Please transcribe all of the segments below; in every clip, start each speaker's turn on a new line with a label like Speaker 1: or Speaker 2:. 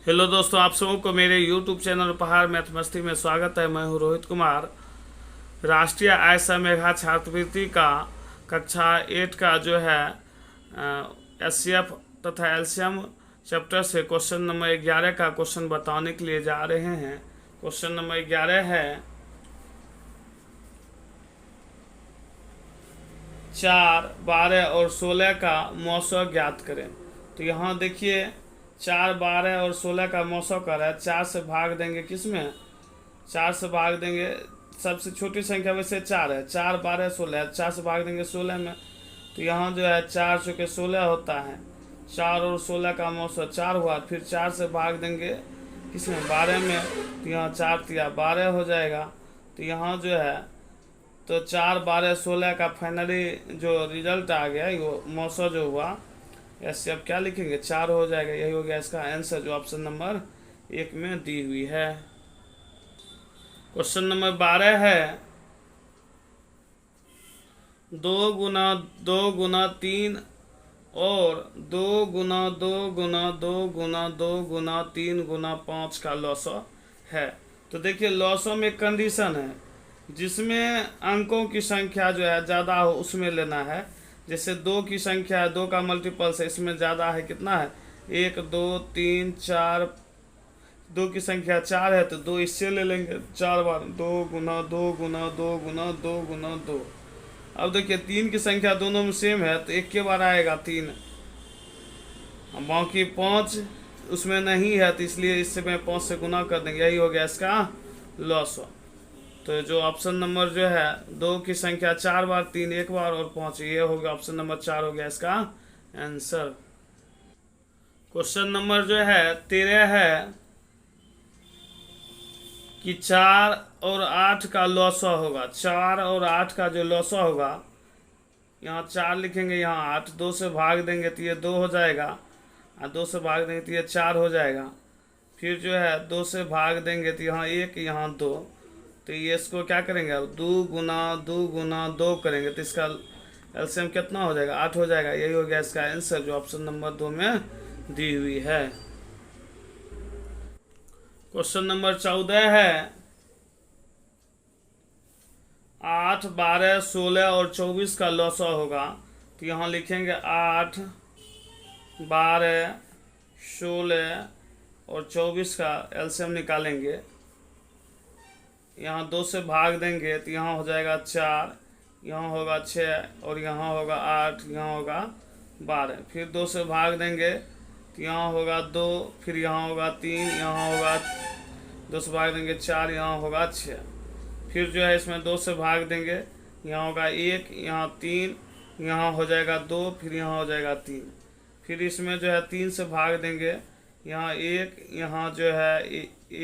Speaker 1: Hello दोस्तों, आप सबों को मेरे YouTube चैनल पहाड़ मैथ मस्ती में स्वागत है। मैं हूं रोहित कुमार। राष्ट्रीय आय मेघा छात्रवृत्ति का कक्षा 8 का जो है SCF तथा एलसीएम चैप्टर से क्वेश्चन नंबर 11 का क्वेश्चन बताने के लिए जा रहे हैं। क्वेश्चन नंबर 11 है 4, 12 और 16 का मौसा ज्ञात करें। तो यहाँ देखिए 4, 12 और 16 का मौसा कर है। 4 से भाग देंगे किस में? 4 से भाग देंगे, सबसे छोटी संख्या वैसे 4 है। 4, 12, 16 है। 4 से भाग देंगे 16 में, तो यहाँ जो है 4 चुके 16 होता है। 4 और 16 का मौसा 4 हुआ। फिर 4 से भाग देंगे किस में? 12 में, तो यहाँ 4 तिया 12 हो जाएगा। तो यहाँ जो है तो 4, 12, 16 का फाइनली जो रिजल्ट आ गया, वो मौसा जो हुआ, ऐसे अब क्या लिखेंगे? 4 हो जाएगा। यही हो गया इसका आंसर जो ऑप्शन नंबर 1 में दी हुई है। क्वेश्चन नंबर 12 है 2 गुना 2 गुना 3 और 2 गुना 2 गुना 2 गुना 2 गुना 3 गुना 5 का लॉसा है। तो देखिए लॉसो में कंडीशन है, जिसमें अंकों की संख्या जो है ज़्यादा हो उसमें लेना है। जैसे 2 की संख्या है, 2 का मल्टीपल्स है, इसमें ज़्यादा है, कितना है? 1, 2, 3, 4। 2 की संख्या 4 है तो 2 इससे ले लेंगे 4 बार। 2 गुना 2 गुना 2 गुना 2 गुना 2। अब देखिए 3 की संख्या दोनों में सेम है तो एक के बार आएगा 3। बाकी 5 उसमें नहीं है तो इसलिए इससे मैं 5 से गुना कर देंगे। यही हो गया इसका लॉस। तो जो ऑप्शन नंबर जो है 2 की संख्या 4 बार, 3 एक बार और 5, ये हो गया ऑप्शन नंबर 4 हो गया इसका आंसर। क्वेश्चन नंबर जो है 13 है कि 4 और 8 का लॉसा होगा। 4 और 8 का जो लॉसा होगा, यहाँ 4 लिखेंगे, यहाँ 8। 2 से भाग देंगे तो ये 2 हो जाएगा, और 2 से भाग देंगे तो ये 4 हो जाएगा। फिर जो है 2 से भाग देंगे तो यहाँ 1, यहाँ 2। तो ये इसको क्या करेंगे? अब 2 गुना 2 गुना 2 करेंगे तो इसका एलसीएम कितना हो जाएगा? 8 हो जाएगा। यही हो गया इसका आंसर जो ऑप्शन नंबर 2 में दी हुई है। क्वेश्चन नंबर 14 है 8, 12, 16 और 24 का लॉसा होगा। तो यहाँ लिखेंगे 8, 12, 16 और 24 का एलसीएम निकालेंगे। यहाँ 2 से भाग देंगे तो यहाँ हो जाएगा 4, यहाँ होगा 6 और यहाँ होगा 8, यहाँ होगा 12। फिर 2 से भाग देंगे तो यहाँ होगा 2, फिर यहाँ होगा 3, यहाँ होगा 2 से भाग देंगे 4, यहाँ होगा 6। फिर जो है इसमें 2 से भाग देंगे, यहाँ होगा 1, यहाँ 3, यहाँ हो जाएगा 2, फिर यहाँ हो जाएगा 3। फिर इसमें जो है 3 से भाग देंगे, यहाँ 1, यहाँ जो है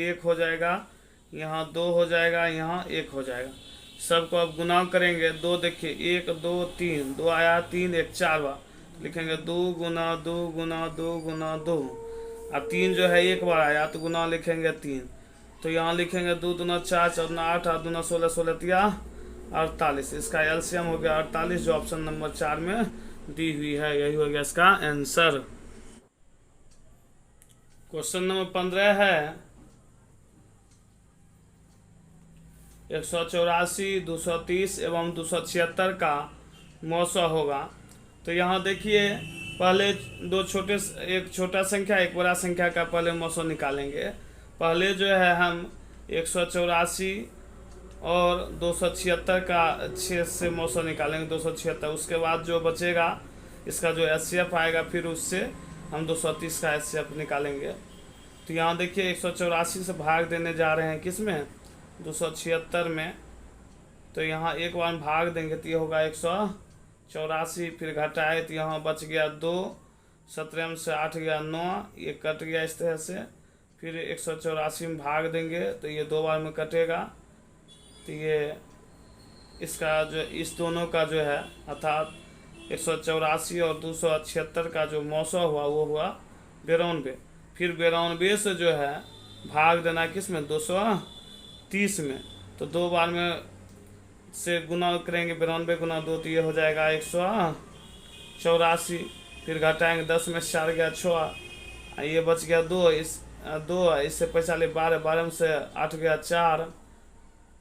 Speaker 1: 1 हो जाएगा, यहाँ 2 हो जाएगा, यहाँ 1 हो जाएगा। सबको अब गुना करेंगे। 2 देखिए 1, 2, 3, 2 आया, 3, 1, 4 बार लिखेंगे। 2 गुना 2 गुना 2 गुना 2, और 3 जो है एक बार आया तो गुना लिखेंगे 3। तो यहाँ लिखेंगे 2 दूना 4, 4 दूना 8, 8 दूना 16, 16 तिया 48। इसका एलसीएम हो गया 48 जो ऑप्शन नंबर 4 में दी हुई है। यही हो गया इसका आंसर। क्वेश्चन नंबर 15 है 184, 230 एवं 276 का मौसा होगा। तो यहाँ देखिए पहले एक छोटा संख्या एक बड़ा संख्या का पहले मौसा निकालेंगे। पहले जो है हम 184 और 276 का 6 से मौसा निकालेंगे, 276। उसके बाद जो बचेगा इसका जो एचसीएफ आएगा, फिर उससे हम 230 का एचसीएफ निकालेंगे। तो यहाँ देखिए 184 से भाग देने जा रहे हैं किस में? 276 में। तो यहाँ एक बार भाग देंगे तो ये होगा 184, फिर घटाए तो यहाँ बच गया 2, 17 में से 8 गया 9, ये कट गया इस तरह से। फिर 184 में भाग देंगे तो ये 2 बार में कटेगा। तो ये इसका जो इस दोनों का जो है अर्थात 184 और 276 का जो मौसा हुआ वो हुआ 92। फिर 92 से जो है भाग देना किस में? 230 में। तो 2 बार में से गुना करेंगे, 92 गुना 2 तो ये हो जाएगा 184। फिर घटाएंगे, 10 में से 4 गया 6, ये बच गया 2, इस 2 है, इससे 45 12, 12 में से 8 गया 4,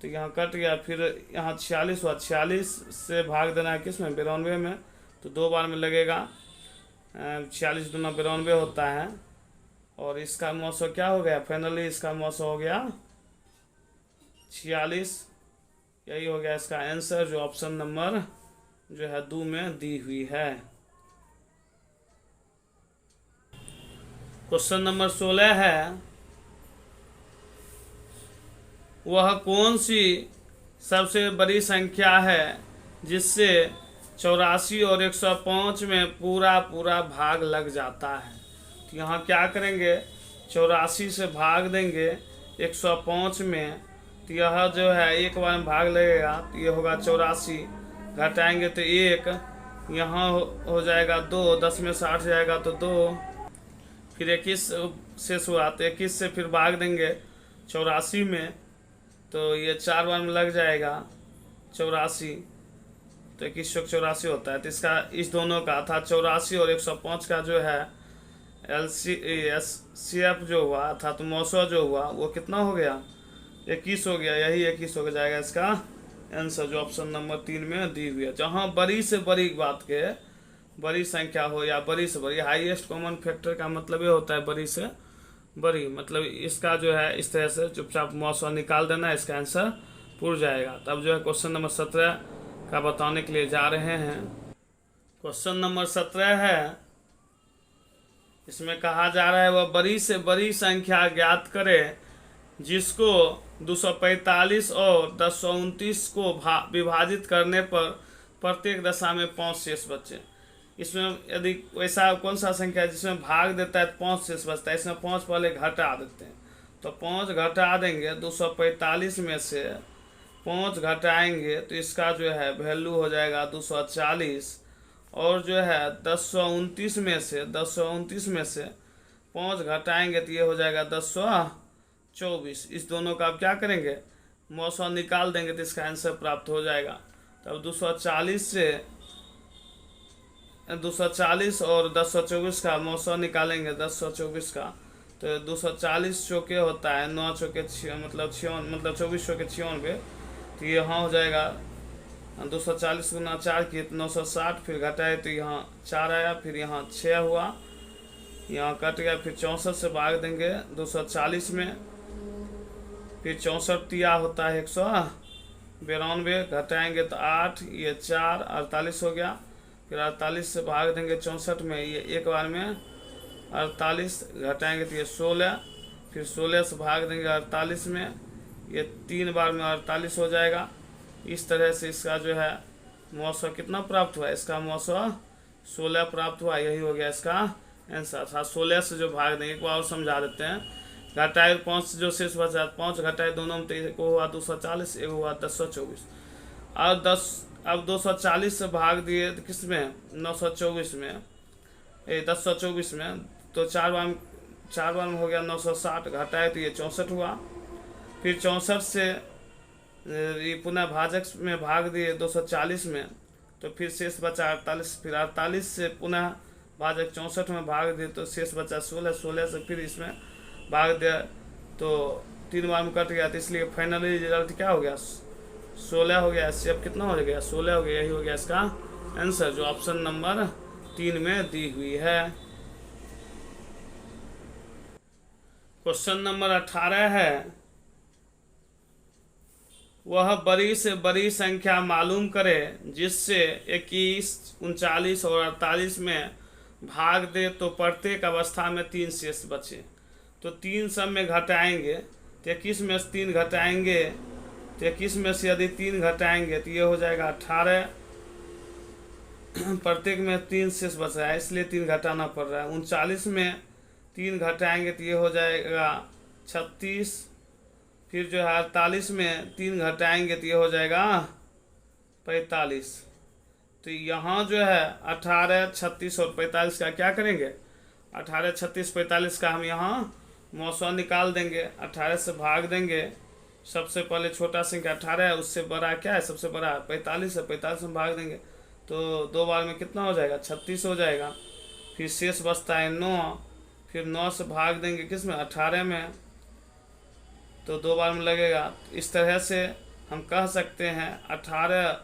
Speaker 1: तो यहाँ कट गया। फिर यहाँ 46 हुआ, 46 से भाग देना है किस में, 92 में, तो 2 बार में लगेगा। 46 दूना 92 होता है। और इसका मौसम क्या हो गया, फाइनली इसका मौसम हो गया 46। यही हो गया इसका आंसर, जो ऑप्शन नंबर जो है 2 में दी हुई है। क्वेश्चन नंबर 16 है, वह कौन सी सबसे बड़ी संख्या है जिससे 84 और 105 में पूरा पूरा भाग लग जाता है। तो यहाँ क्या करेंगे, 84 से भाग देंगे 105 में, तो यह जो है एक बार में भाग लगेगा, तो ये होगा 84, घटाएंगे तो 1, यहाँ हो जाएगा 2, 10 में से 8 जाएगा तो 2, फिर 21 शेष हुआ, तो 21 से फिर भाग देंगे 84 में, तो ये 4 बार में लग जाएगा 84, तो 2184 होता है। तो इसका इस दोनों का था 84 और 105 का जो है LCF जो हुआ था, तो मौसम जो हुआ वो कितना हो गया, 21 हो गया। यही 21 हो जाएगा इसका आंसर, जो ऑप्शन नंबर 3 में दी हुई है। जहाँ बड़ी से बड़ी बात के बड़ी संख्या हो या बड़ी से बड़ी, हाईएस्ट कॉमन फैक्टर का मतलब ये होता है बड़ी से बड़ी, मतलब इसका जो है इस तरह से चुपचाप मौसम निकाल देना, इसका आंसर पूरा जाएगा। तब जो है क्वेश्चन नंबर 17 का बताने के लिए जा रहे हैं। क्वेश्चन नंबर 17 है, इसमें कहा जा रहा है वह बड़ी से बड़ी संख्या ज्ञात करे जिसको 245 और 1029 को विभाजित करने पर प्रत्येक दशा में 5 शेष बचे। इसमें यदि वैसा कौन सा संख्या है जिसमें भाग देता है तो 5 शेष बचता है, इसमें 5 पहले घटा देते हैं, तो 5 घटा देंगे, 245 में से 5 घटाएंगे तो इसका जो है वैल्यू हो जाएगा 240, और जो है 1029 में से 5 घटाएंगे तो ये हो जाएगा 1024। इस दोनों का आप क्या करेंगे, मौसम निकाल देंगे तो इसका आंसर प्राप्त हो जाएगा। तब 240 और 1024 का मौसम निकालेंगे, 1024 का, तो 240 चौके होता है, 9 चौके मतलब 24 चौके 96, तो यहाँ हो जाएगा 240 गुना 4 की 960, फिर घटाए तो यहाँ 4 आया, फिर यहाँ 6 हुआ, यहाँ कट गया, फिर 64 से भाग देंगे 240 में, फिर 64 तिया होता है 192, घटाएंगे तो 8, ये 4, 48 हो गया, फिर 48 से भाग देंगे 64 में, ये एक बार में 48, घटाएंगे तो ये 16, फिर 16 से भाग देंगे 48 में, ये 3 बार में 48 हो जाएगा। इस तरह से इसका जो है मौसम कितना प्राप्त हुआ, इसका मौसम 16 प्राप्त हुआ। यही हो गया इसका आंसर था। 16 से जो भाग देंगे, एक बार और समझा देते हैं, घटाए 5 से जो शेष बचा, 5 घटाए दोनों में, तो एक हुआ 240, एक हुआ 1024, और 240 से भाग दिए किस में, 924 में, 1024 में, तो 4 बार में हो गया 960, घटाए तो ये 64 हुआ, फिर 64 से ये पुनः भाजक में भाग दिए 240 में, तो फिर शेष बचा 48, फिर 48 से पुनः भाजक 64 में भाग दिए तो शेष बचा 16, 16 से फिर इसमें भाग दिया तो 3 बार में कट गया, तो इसलिए फाइनली रिजल्ट क्या हो गया, 16 हो गया। इससे अब कितना हो गया, 16 हो गया। यही हो गया इसका आंसर, जो ऑप्शन नंबर 3 में दी हुई है। क्वेश्चन नंबर 18 है, वह बड़ी से बड़ी संख्या मालूम करे जिससे 21, 39 और 48 में भाग दे तो प्रत्येक अवस्था में 3 शेष बचे। तो 3 सब में घटाएंगे तो 21 में से 3 घटाएंगे, तो 21 में से यदि 3 घटाएंगे तो ये हो जाएगा 18, प्रत्येक में 3 शेष बच रहा है इसलिए 3 घटाना पड़ रहा है। 39 में 3 घटाएंगे तो ये हो जाएगा 36, फिर जो है 48 में 3 घटाएंगे तो ये हो जाएगा 45। तो यहाँ जो है 18, 36 और 45 का क्या करेंगे, 18, 36, 45 का हम यहाँ मौसम निकाल देंगे, 18 से भाग देंगे, सबसे पहले छोटा संख्या 18 है, उससे बड़ा क्या है, सबसे बड़ा 45 है, 45 में भाग देंगे तो 2 बार में कितना हो जाएगा, 36 हो जाएगा, फिर शेष बचता है 9, फिर 9 से भाग देंगे किस में, 18 में, तो 2 बार में लगेगा। इस तरह से हम कह सकते हैं 18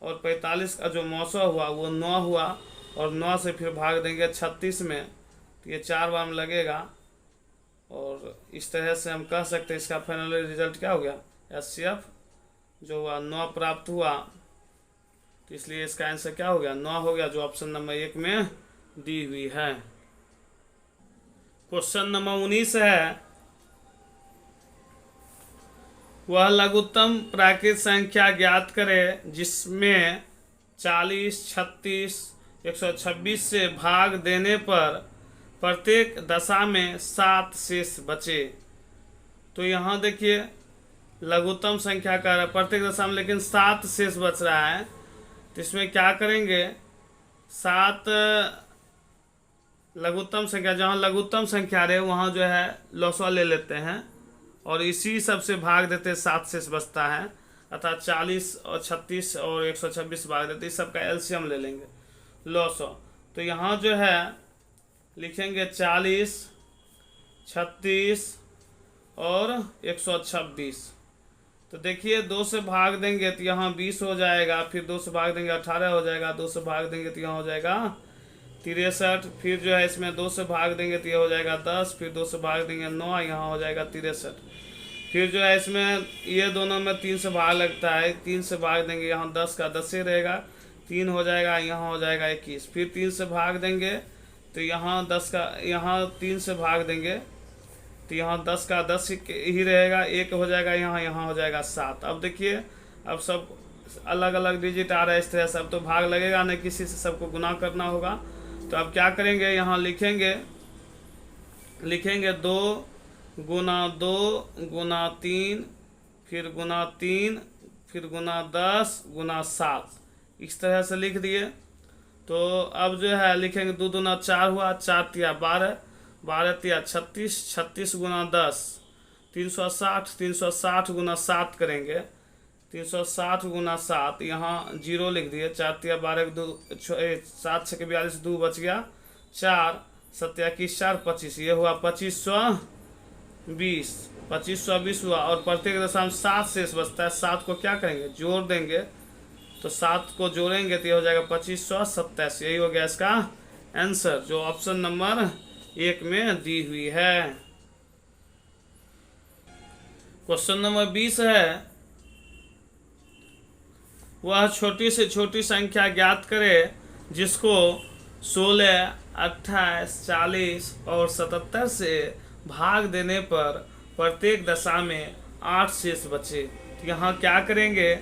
Speaker 1: और 45 का जो मौसा हुआ वो 9 हुआ, और 9 से फिर भाग देंगे 36 में, तो ये 4 बार में लगेगा। और इस तरह से हम कह सकते हैं इसका फाइनल रिजल्ट क्या हो गया, HCF जो हुआ 9 प्राप्त हुआ। तो इसलिए इसका आंसर क्या हो गया, 9 हो गया, जो ऑप्शन नंबर 1 में दी हुई है। क्वेश्चन नंबर 19 है, वह लघुत्तम प्राकृत संख्या ज्ञात करे जिसमें 40, 36, 126 से भाग देने पर प्रत्येक दशा में 7 शेष बचे। तो यहाँ देखिए लघुत्तम संख्या का प्रत्येक दशा में लेकिन 7 शेष बच रहा है, तो इसमें क्या करेंगे, 7 लघुत्तम संख्या, जहाँ लघुत्तम संख्या रहे वहाँ जो है लौसवा ले लेते हैं और इसी सब से भाग देते 7 शेष बचता है, अर्थात 40 और 36 और 126 भाग देते, इस सब का एलसीएम ले लेंगे लौसवा। तो यहाँ जो है लिखेंगे 40, 36 और 126। तो देखिए 2 से भाग देंगे तो यहाँ 20 हो जाएगा, फिर 2 से भाग देंगे 18 हो जाएगा, 2 से भाग देंगे तो यहाँ हो जाएगा 63, फिर जो है इसमें 2 से भाग देंगे तो ये हो जाएगा 10, फिर 2 से भाग देंगे 9, यहाँ हो जाएगा 63। फिर जो है इसमें ये दोनों में 3 से भाग लगता है, 3 से भाग देंगे यहाँ 10 का 10 ही रहेगा, 3 हो जाएगा, यहाँ हो जाएगा 21। फिर 3 से भाग देंगे तो यहाँ 10 का, यहाँ 3 से भाग देंगे तो यहाँ 10 का 10 ही रहेगा, 1 हो जाएगा, यहाँ हो जाएगा 7। अब देखिए अब सब अलग अलग डिजिट आ रहा है, इस तरह से अब तो भाग लगेगा नहीं, किसी से सबको गुना करना होगा। तो अब क्या करेंगे, यहाँ लिखेंगे 2 गुना 2 गुना 3 फिर गुना 3 फिर गुना 10 गुना 7, इस तरह से लिख दिए। तो अब जो है लिखेंगे 2 दूना 4 हुआ, 4 तिया 12, 12 तिया 36, 36 गुना 10 360, 360 गुना 7 करेंगे, 360 गुना 7, यहाँ 0 लिख दिए, 4 तिया 12, 2 7 6 42, 2 बच गया 4, 7 21 4 25, ये हुआ 2520, 2520 हुआ। और प्रत्येक दशा में 7 शेष बचता है, 7 को क्या करेंगे, जोड़ देंगे, तो 7 को जोड़ेंगे तो ये हो जाएगा 2527। यही हो गया इसका आंसर, जो ऑप्शन नंबर 1 में दी हुई है। क्वेश्चन नंबर 20 है, वह छोटी से छोटी संख्या ज्ञात करे जिसको 16, 28, 40 और 77 से भाग देने पर प्रत्येक दशा में 8 शेष बचे। तो यहाँ क्या करेंगे,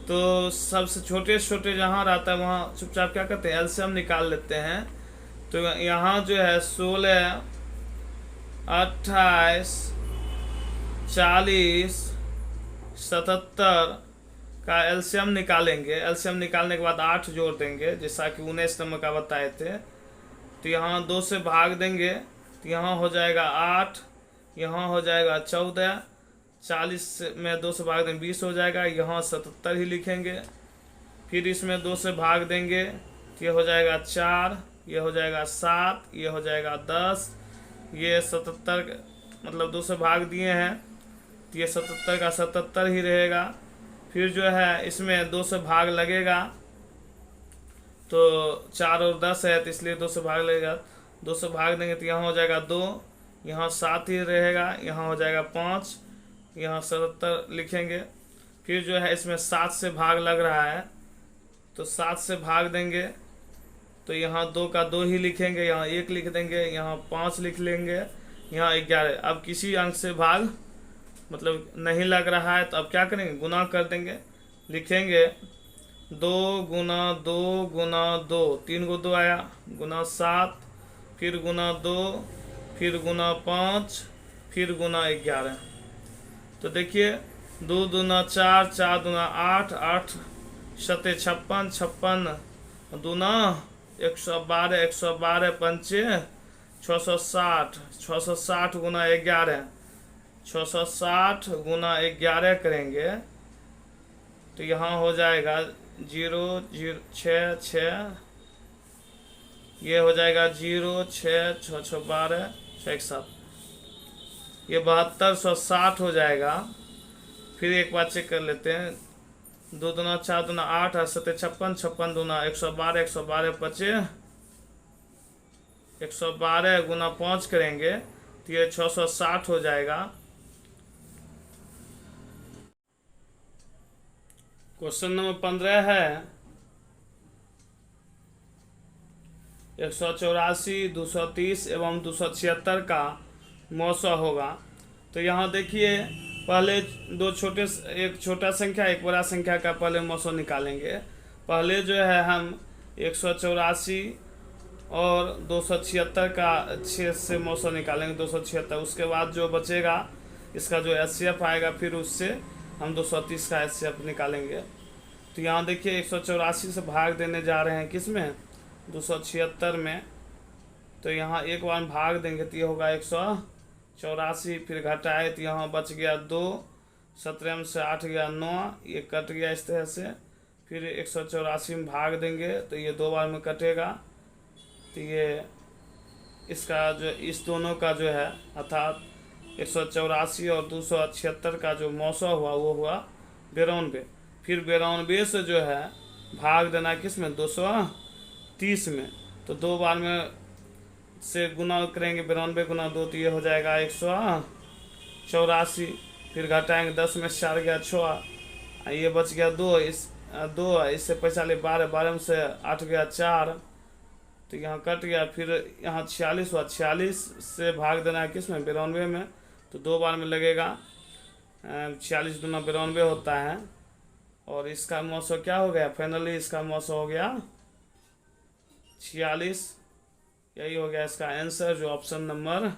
Speaker 1: तो सबसे छोटे छोटे जहाँ रहता है वहाँ चुपचाप क्या करते हैं, एलसीएम निकाल लेते हैं। तो यहाँ जो है 16, 28, 40, 77 का एलसीएम निकालेंगे। एलसीएम निकालने के बाद 8 जोड़ देंगे, जैसा कि 19 नंबर का बताए थे। तो यहाँ 2 से भाग देंगे तो यहाँ हो जाएगा 8, यहाँ हो जाएगा 14, 40 में 2 से भाग देंगे 20 हो जाएगा, यहाँ 77 ही लिखेंगे। फिर इसमें 2 से भाग देंगे तो ये हो जाएगा 4, ये हो जाएगा 7, ये हो जाएगा 10, ये 77 मतलब 2 से भाग दिए हैं तो ये 77 का 77 ही रहेगा। फिर जो है इसमें 2 से भाग लगेगा, तो 4 और 10 है तो इसलिए 2 से भाग लगेगा, 2 से भाग देंगे तो यहाँ हो जाएगा 2, यहाँ 7 ही रहेगा, यहाँ हो जाएगा 5, यहाँ 77 लिखेंगे। फिर जो है इसमें 7 से भाग लग रहा है, तो 7 से भाग देंगे तो यहाँ 2 का 2 ही लिखेंगे, यहाँ 1 लिख देंगे, यहाँ 5 लिख लेंगे, यहाँ 11। अब किसी अंक से भाग मतलब नहीं लग रहा है तो अब क्या करेंगे, गुना कर देंगे। लिखेंगे 2 गुना 2 गुना 2, 3 को 2 आया, गुना 7, फिर गुना 2, फिर गुना 5, फिर गुना 11। तो देखिए 2 दूना 4, 4 दूना 8, 8 सते 56, 56 दूना 112, 112 पंचे 660, 660 गुना 11, 660 गुना 11 करेंगे तो यहाँ हो जाएगा 0 0 6 6 ये हो जाएगा 0, 6, 6, 6, 12, 6, 1, 7, ये 7260 हो जाएगा। फिर एक बार चेक कर लेते हैं, 2 दूना 4 दूना 8, 8 सत्ते 56, 56 दूना 112, 112 25, 112 गुना 5 करेंगे तो ये 660 हो जाएगा। क्वेश्चन नंबर 15 है 184, 230 एवं 276 का मौसा होगा। तो यहाँ देखिए, पहले एक छोटा संख्या एक बड़ा संख्या का पहले मौसा निकालेंगे। पहले जो है हम 184 और 276 का 6 से मौसा निकालेंगे, 276। उसके बाद जो बचेगा इसका जो एचसीएफ आएगा, फिर उससे हम 230 का एचसीएफ निकालेंगे। तो यहाँ देखिए 184 से भाग देने जा रहे हैं किस में, 276 में। तो यहाँ एक बार भाग देंगे तो ये होगा 184, फिर घटाए तो यहाँ बच गया 2, 17 में से 8 गया 9, ये कट गया इस तरह से। फिर 184 में भाग देंगे तो ये 2 बार में कटेगा। तो ये इसका जो इस दोनों का जो है अर्थात 184 और 276 का जो मौसा हुआ वो हुआ 92। फिर 92 से जो है भाग देना किस में, 230 में। तो 2 बार में से गुना करेंगे, 92 गुना 2 तो ये हो जाएगा 184। फिर घटाएंगे, 10 में 4 गया 6, ये बच गया 2, इससे 45, 12, 12 में से 8 गया 4, तो यहाँ कट गया। फिर यहाँ 46 हुआ, 46 से भाग देना है किस में, 92 में। तो 2 बार में लगेगा, 46 दूना 92 होता है। और इसका मौसा क्या हो गया, फाइनली इसका मौसा हो गया 46। यही हो गया इसका आंसर, जो ऑप्शन नंबर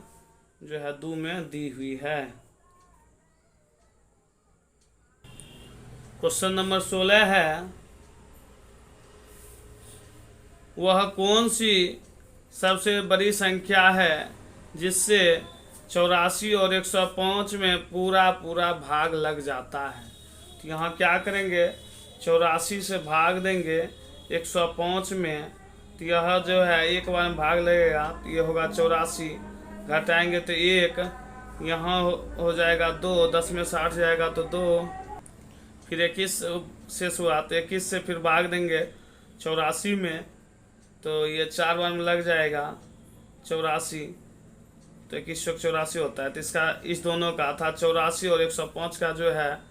Speaker 1: जो है 2 में दी हुई है। क्वेश्चन नंबर 16 है, वह कौन सी सबसे बड़ी संख्या है जिससे 84 और 105 में पूरा भाग लग जाता है। तो यहाँ क्या करेंगे, 84 से भाग देंगे 105 में, तो यह जो है एक बार में भाग लगेगा तो ये होगा 84, घटाएंगे तो 1, यहाँ हो जाएगा 2, 10 में से 8 जाएगा तो 2, फिर 21 शेष हुआ तो 21 से फिर भाग देंगे 84 में, तो ये 4 बार में लग जाएगा 84, तो 2184 होता है। तो इसका इस दोनों का था 84 और 105 का जो है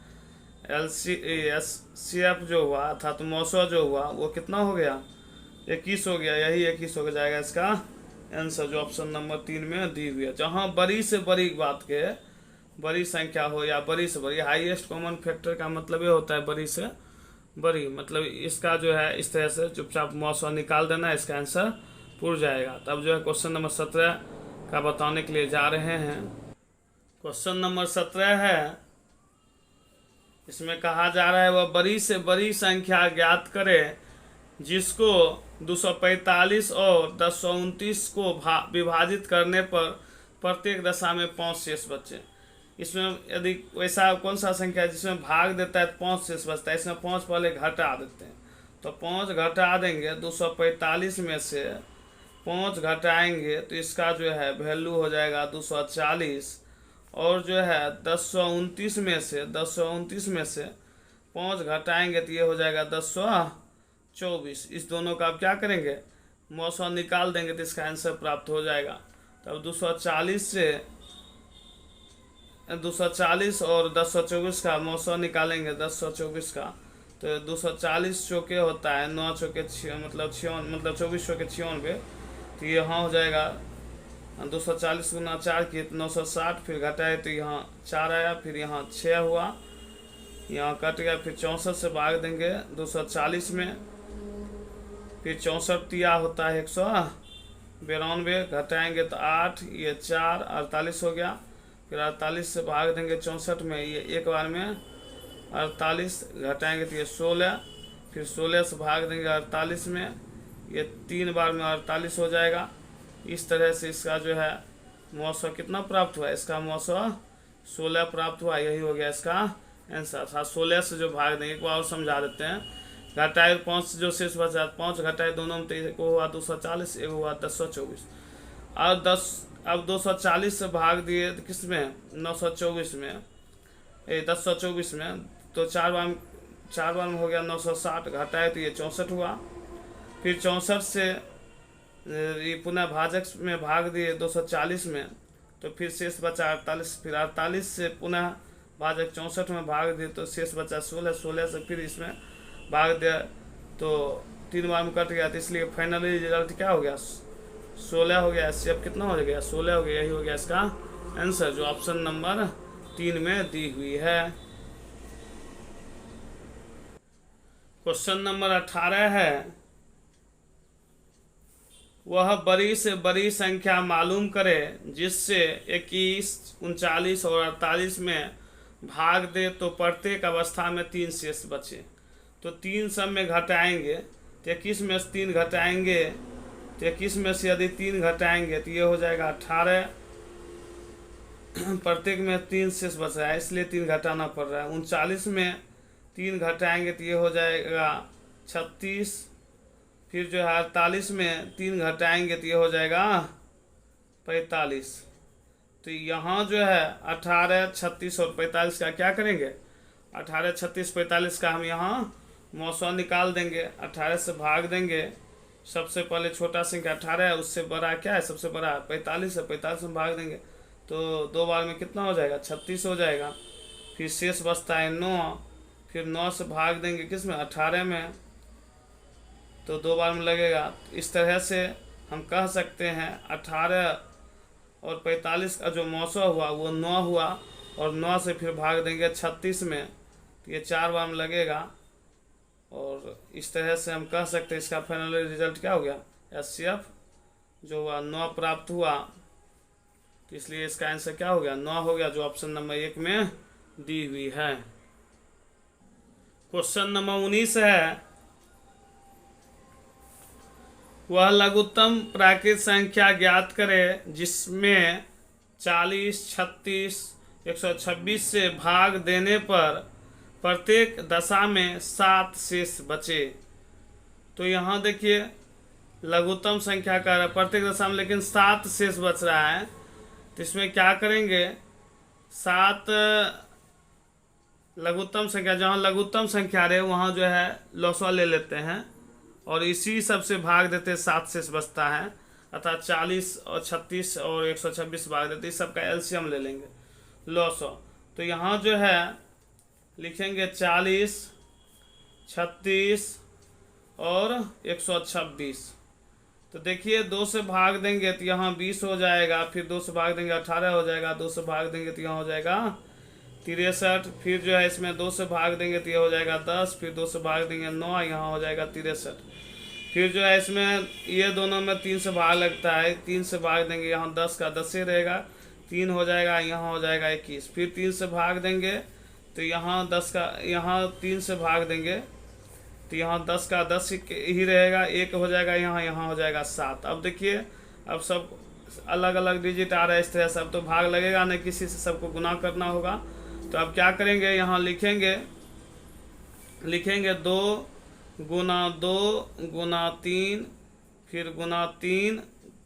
Speaker 1: एचसीएफ जो हुआ था, तो मौसा जो हुआ वो कितना हो गया, 21 हो गया। यही 21 हो जाएगा इसका आंसर, जो ऑप्शन नंबर 3 में दी हुई है। जहाँ बड़ी से बड़ी बात के बड़ी संख्या हो या बड़ी से बड़ी, हाईएस्ट कॉमन फैक्टर का मतलब ये होता है बड़ी से बड़ी, मतलब इसका जो है इस तरह से चुपचाप मौसा निकाल देना, इसका आंसर पूरा जाएगा। तब जो है क्वेश्चन नंबर 17 का बताने के लिए जा रहे हैं। क्वेश्चन नंबर 17 है, इसमें कहा जा रहा है वह बड़ी से बड़ी संख्या ज्ञात करे जिसको 245 और 1029 को विभाजित करने पर प्रत्येक दशा में 5 शेष बचे। इसमें यदि वैसा कौन सा संख्या है जिसमें भाग देता है तो 5 शेष बचता है, इसमें 5 पहले घटा देते हैं। तो 5 घटा देंगे, 245 में से 5 घटाएंगे तो इसका जो है वैल्यू हो जाएगा 240, और जो है 1029 में से 5 घटाएंगे तो ये हो जाएगा 1024। इस दोनों का आप क्या करेंगे, मौसा निकाल देंगे तो इसका आंसर प्राप्त हो जाएगा। तब 240 और 1024 का मौसा निकालेंगे, 1024 का, तो 240 चौके होता है, 9 चौके मतलब 24 चौके 96, तो यहाँ हो जाएगा 240 गुना 4 की 960, फिर घटाए तो यहाँ 4 आया, फिर यहाँ 6 हुआ, यहाँ कट गया, फिर 64 से भाग देंगे 240 में, फिर 64 तिया होता है 192, घटाएंगे तो 8, ये 4, 48 हो गया, फिर 48 से भाग देंगे 64 में, ये एक बार में 48, घटाएंगे तो ये 16, फिर 16 से भाग देंगे 48 में, ये 3 बार में 48 हो जाएगा। इस तरह से इसका जो है मौसा कितना प्राप्त हुआ, इसका मौसा 16 प्राप्त हुआ। यही हो गया इसका आंसर था। 16 से जो भाग देंगे, एक बार और समझा देते हैं घटाए 5 जो शेष बचा 5 घटाए दोनों में, तो एक हुआ 240, एक हुआ 1024। अब 240 से भाग दिए किस में, 924 में, 1024 में, तो 4 बार में हो गया 960, घटाए तो ये 64 हुआ। फिर 64 से ये पुनः भाजक में भाग दिए 240 में, तो फिर शेष बचा 48। फिर 48 से पुनः भाजक 64 में भाग दिए तो शेष बचा 16। 16 से फिर इसमें भाग दिया तो 3 बार में कट गया, तो इसलिए फाइनली रिजल्ट क्या हो गया, 16 हो गया। इससे अब कितना हो गया, 16 हो गया। यही हो गया इसका आंसर, जो ऑप्शन नंबर 3 में दी हुई है। क्वेश्चन नंबर 18 है, वह बड़ी से बड़ी संख्या मालूम करे जिससे 21, 39 और 48 में भाग दे तो प्रत्येक अवस्था में 3 शेष बचे। तो 3 सब में घटाएंगे तो 21 में से 3 घटाएंगे, तो 21 में से यदि 3 घटाएंगे तो ये हो जाएगा 18। प्रत्येक में 3 शेष बच रहा है इसलिए 3 घटाना पड़ रहा है। 39 में 3 घटाएंगे तो ये हो जाएगा 36। फिर जो है 48 में 3 घटाएंगे तो ये हो जाएगा 45। तो यहाँ जो है 18, 36 और 45 का क्या करेंगे, 18, 36, 45 का हम यहाँ मौसा निकाल देंगे। 18 से भाग देंगे, सबसे पहले छोटा संख्या 18 है, उससे बड़ा क्या है, सबसे बड़ा 45 है, 45 में भाग देंगे तो 2 बार में कितना हो जाएगा, 36 हो जाएगा। फिर शेष बचता है 9, फिर 9 से भाग देंगे किस में, 18 में, तो 2 बार में लगेगा। इस तरह से हम कह सकते हैं 18 और 45 का जो मौसा हुआ वो 9 हुआ, और 9 से फिर भाग देंगे 36 में, तो ये 4 बार में लगेगा। और इस तरह से हम कह सकते हैं इसका फाइनल रिजल्ट क्या हो गया, HCF जो हुआ 9 प्राप्त हुआ। तो इसलिए इसका आंसर क्या हो गया, 9 हो गया, जो ऑप्शन नंबर 1 में दी हुई है। क्वेश्चन नंबर 19 है, वह लघुत्तम प्राकृत संख्या ज्ञात करे जिसमें 40, 36, 126 से भाग देने पर प्रत्येक दशा में 7 शेष बचे। तो यहाँ देखिए लघुत्तम संख्या का प्रत्येक दशा में लेकिन 7 शेष बच रहा है, तो इसमें क्या करेंगे, 7 लघुत्तम संख्या, जहाँ लघुत्तम संख्या रहे वहाँ जो है लौसवा ले लेते हैं और इसी सब से भाग देते 7 शेष बचता है, अर्थात 40 और 36 और 126 भाग देते, इस सब का एलसीएम ले लेंगे लौसवा। तो यहाँ जो है लिखेंगे 40, 36 और 126। तो देखिए 2 से भाग देंगे तो यहाँ 20 हो जाएगा, फिर 2 से भाग देंगे 18 हो जाएगा, 2 से भाग देंगे तो यहाँ हो जाएगा 63। फिर जो है इसमें 2 से भाग देंगे तो ये हो जाएगा 10, फिर 2 से भाग देंगे 9, यहाँ हो जाएगा 63। फिर जो है इसमें ये दोनों में 3 से भाग लगता है, 3 से भाग देंगे यहाँ 10 का 10 ही रहेगा, 3 हो जाएगा, यहाँ हो जाएगा 21। फिर 3 से भाग देंगे तो यहाँ 10 का, यहाँ 3 से भाग देंगे तो यहाँ 10 का 10 ही रहेगा, 1 हो जाएगा, यहाँ हो जाएगा 7। अब देखिए अब सब अलग अलग डिजिट आ रहा है, इस तरह से अब तो भाग लगेगा नहीं, किसी से सबको गुना करना होगा। तो अब क्या करेंगे, यहाँ लिखेंगे 2 गुना 2 गुना 3 फिर गुना 3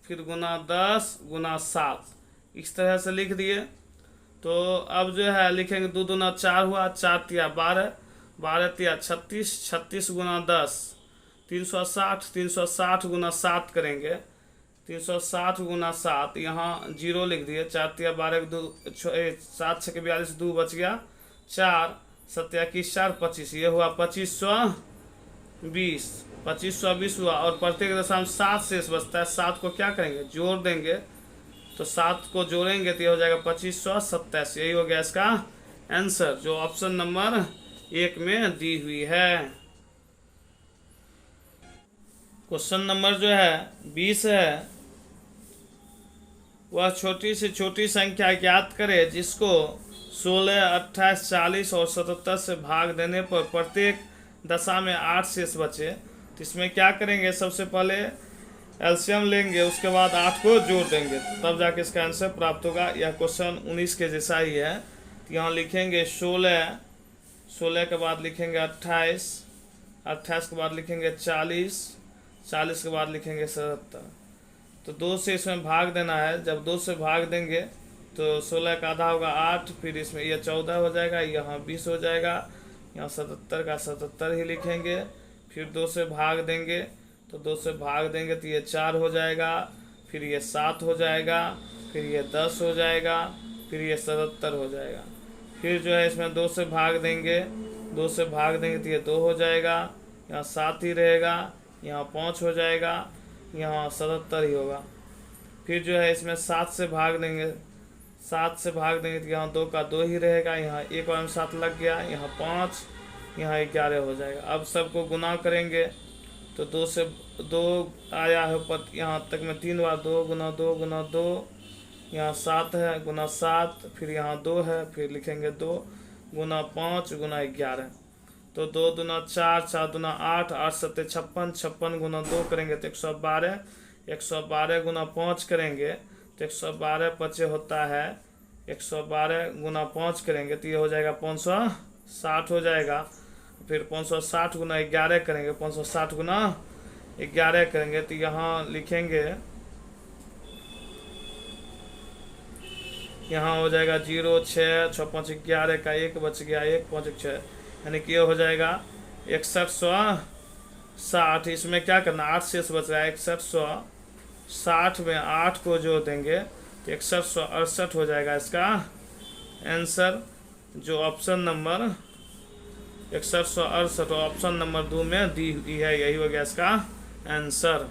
Speaker 1: फिर गुना 10 गुना 7, इस तरह से लिख दिए। तो अब जो है लिखेंगे 2 दूना 4 हुआ, 4 तिया 12, 12 तिया 36, 36 गुना 10 360, 360 गुना 7 करेंगे, 360 गुना 7, यहाँ 0 लिख दिए, 4 तिया 12, 7 6 42, 2 बच गया 4, 7 21 4 25, ये हुआ 2520, 2520 हुआ। और प्रत्येक दशा में 7 शेष बचता है, 7 को क्या करेंगे, जोड़ देंगे, तो 7 को जोड़ेंगे तो ये हो जाएगा 2587। यही हो गया इसका आंसर, जो ऑप्शन नंबर 1 में दी हुई है। क्वेश्चन नंबर जो है 20 है, वह छोटी से छोटी संख्या ज्ञात करे जिसको 16, 28, 40 और 77 से भाग देने पर प्रत्येक दशा में 8 शेष बचे। तो इसमें क्या करेंगे, सबसे पहले एलसीएम लेंगे, उसके बाद 8 को जोड़ देंगे, तब जाके इसका आंसर प्राप्त होगा। यह क्वेश्चन 19 के जैसा ही है। तो यहाँ लिखेंगे 16, 16 के बाद लिखेंगे 28, 28 के बाद लिखेंगे 40, 40 के बाद लिखेंगे 77। तो 2 से इसमें भाग देना है। जब 2 से भाग देंगे तो 16 का आधा होगा 8, फिर इसमें यह 14 हो जाएगा, यहाँ 20 हो जाएगा, यहाँ 77 का 77 ही लिखेंगे। फिर 2 से भाग देंगे तो 2 से भाग देंगे तो ये 4 हो जाएगा, फिर ये 7 हो जाएगा, फिर ये 10 हो जाएगा, फिर ये 77 हो जाएगा। फिर जो है इसमें 2 से भाग देंगे, 2 से भाग देंगे तो ये 2 हो जाएगा, यहाँ 7 ही रहेगा, यहाँ 5 हो जाएगा, यहाँ 77 ही होगा। फिर जो है इसमें 7 से भाग देंगे, 7 से भाग देंगे तो यहाँ 2 का 2 ही रहेगा, यहाँ 1 और 7 लग गया, यहाँ 5, यहाँ 11 हो जाएगा। अब सबको गुना करेंगे तो 2 से 2 आया है पर यहाँ तक में 3 बार 2 गुना 2 गुना 2, यहाँ 7 है गुना 7, फिर यहाँ 2 है, फिर लिखेंगे 2 गुना 5 गुना 11। तो 2 दूना 4, 4 दूना 8, 8 सत्ते 56, 56 गुना 2 करेंगे तो 112, 112 गुना 5 करेंगे तो 112 पचे होता है, 112 गुना 5 करेंगे तो ये हो जाएगा 560 हो जाएगा। फिर 560 गुना 11 करेंगे, 560 गुना 11 करेंगे तो यहाँ लिखेंगे, यहाँ हो जाएगा 0, 6, 6 5 11 का 1 बच गया, 1 5 6, यानी कि ये हो जाएगा 6160। इसमें क्या करना, 8 शेष बच रहा है, 6160 में 8 को जोड़ देंगे तो 6168 हो जाएगा इसका आंसर, जो ऑप्शन नंबर 6168 ऑप्शन नंबर 2 में दी हुई है, यही हो गया इसका आंसर।